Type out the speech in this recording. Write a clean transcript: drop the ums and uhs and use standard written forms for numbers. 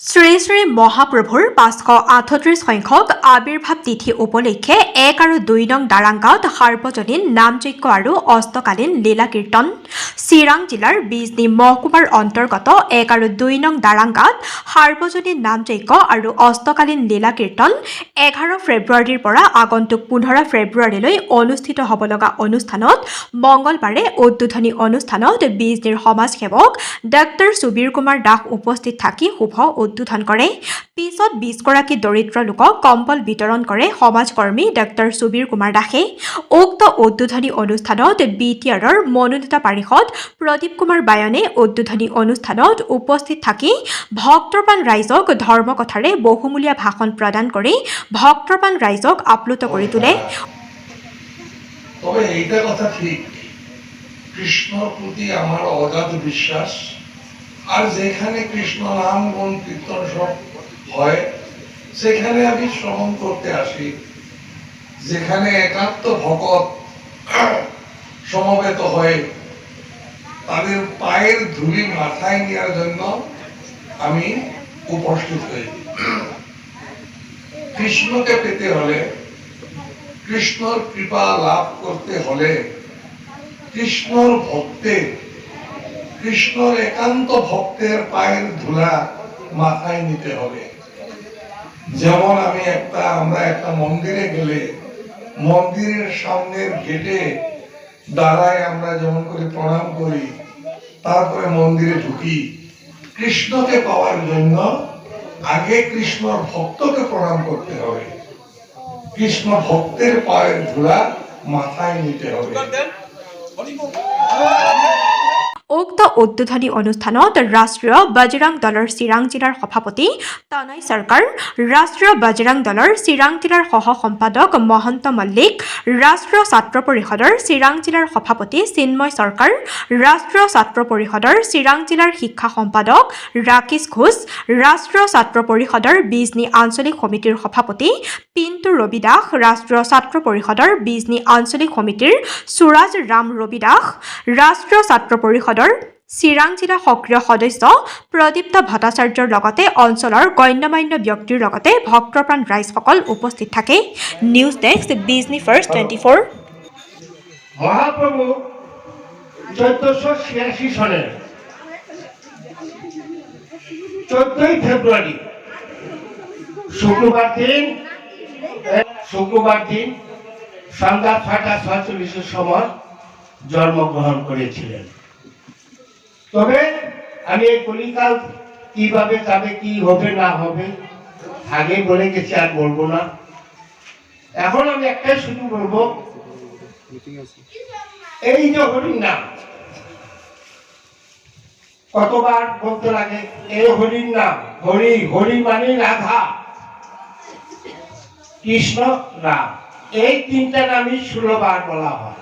শ্ৰী শ্ৰী মহাপ্ৰভুৰ ৫৩৮ সংখ্যক আৱিৰ্ভাৱ তিথি উপলক্ষে ১ আৰু ২ নং দাৰাংগাঁৱত সাৰ্বজনীন নামযজ্ঞ আৰু অষ্টকালীন লীলা কীৰ্তন। চিৰাং জিলাৰ বিজনী মহকুমাৰ অন্তৰ্গত ১ আৰু ২ নং দাৰাংগাঁৱত সাৰ্বজনীন নামযজ্ঞ আৰু অষ্টকালীন লীলা কীৰ্তন ১১ ফেব্ৰুৱাৰীৰ পৰা আগন্তুক ১৫ ফেব্ৰুৱাৰীলৈ অনুষ্ঠিত হ'ব লগা অনুষ্ঠানত মঙলবাৰে উদ্বোধনী অনুষ্ঠানত বিজনীৰ সমাজসেৱক ডাক্তৰ সুবীৰ কুমাৰ দাস উপস্থিত থাকি শুভ উদ্বোধন কৰে। পিছত ২০ গৰাকী দৰিদ্ৰ লোকক কম্বল বিতৰণ কৰে সমাজকৰ্মী ডাক্তৰ সুবীৰ কুমাৰ দাসে। উক্ত উদ্বোধনী অনুষ্ঠানত BTR-ৰ মনোনীত পাৰিষদ প্ৰদীপ কুমাৰ বায়নে উদ্বোধনী অনুষ্ঠানত উপস্থিত থাকি ভক্তপ্ৰাণ ৰাইজক ধৰ্মকথাৰে বহুমূলীয়া ভাষণ প্ৰদান কৰি ভক্তপ্ৰাণ ৰাইজক আপ্লুত কৰি তোলে। তবে এইটা কথা ঠিক, কৃষ্ণর প্রতি আমার অগাধ বিশ্বাস, আর যেখানে কৃষ্ণ নাম গুণ কীর্তন সব হয় সেখানে আমি শ্রবণ করতে আসি। যেখানে একাত্ম ভকত সমবেত হয়ে তাদের পায়ের ধুলি মাথায় নেওয়ার জন্য আমি উপস্থিত হই। কৃষ্ণকে পেতে হলে, কৃষ্ণর কৃপা লাভ করতে হলে, কৃষ্ণর ভক্তের, কৃষ্ণর একান্ত ভক্তের পায়ের ধুলা মাথায় নিতে হবে। যেমন আমরা একটা মন্দিরে গেলে মন্দিরের সামনের গেটে দাঁড়ায় আমরা যেমন করে প্রণাম করি, তারপরে মন্দিরে ঢুকি। কৃষ্ণকে পাওয়ার জন্য আগে কৃষ্ণর ভক্তকে প্রণাম করতে হবে, কৃষ্ণ ভক্তের পায়ের ধুলা মাথায় নিতে হবে। উক্ত উদ্বোধনী অনুষ্ঠানত ৰাষ্ট্ৰীয় বজৰং দলৰ চিৰাং জিলাৰ সভাপতি তনয় চৰকাৰ, ৰাষ্ট্ৰীয় বজৰং দলৰ চিৰাং জিলাৰ সহ সম্পাদক মহন্ত মল্লিক, ৰাষ্ট্ৰীয় ছাত্ৰ পৰিষদৰ চিৰাং জিলাৰ সভাপতি চিন্ময় চৰকাৰ, ৰাষ্ট্ৰীয় ছাত্ৰ পৰিষদৰ চিৰাং জিলাৰ শিক্ষা সম্পাদক ৰাকেশ ঘোষ, ৰাষ্ট্ৰীয় ছাত্ৰ পৰিষদৰ বিজনী আঞ্চলিক সমিতিৰ সভাপতি পিণ্টু ৰবি দাস, ৰাষ্ট্ৰীয় ছাত্ৰ পৰিষদৰ বিজনী আঞ্চলিক সমিতিৰ সুৰাজ ৰাম ৰবি দাস, ৰাষ্ট্ৰীয় ছাত্ৰ পৰিষদৰ চিৰাং জিলা সক্ৰিয় সদস্য প্ৰদীপ্ত ভট্টাচাৰ্যৰ লগতে অঞ্চলৰ গণ্যমান্য ব্যক্তিৰ লগতে ভক্তপ্ৰাণ ৰাইজসকল উপস্থিত থাকে। News desk, Bijni first 24। মহাপ্ৰভু ১৪৮৬ সনের ১৪ই ফেব্রুয়ারি শুক্রবার দিন সন্ধ্যা ৬টা ৪৬ সময় জন্মগ্রহণ করেছিলেন। তবে আমি এই কলিকাল কিভাবে যাবে, কি হবে না হবে আগে বলে গেছি, আর বলবো না। এখন আমি একটাই শুধু বলবো, এই যে হরির নাম কতবার বলতে লাগে, এই হরির নাম, হরি হরি মানে রাধা, কৃষ্ণ রাম, এই তিনটা নামই 16 বার বলা হয়।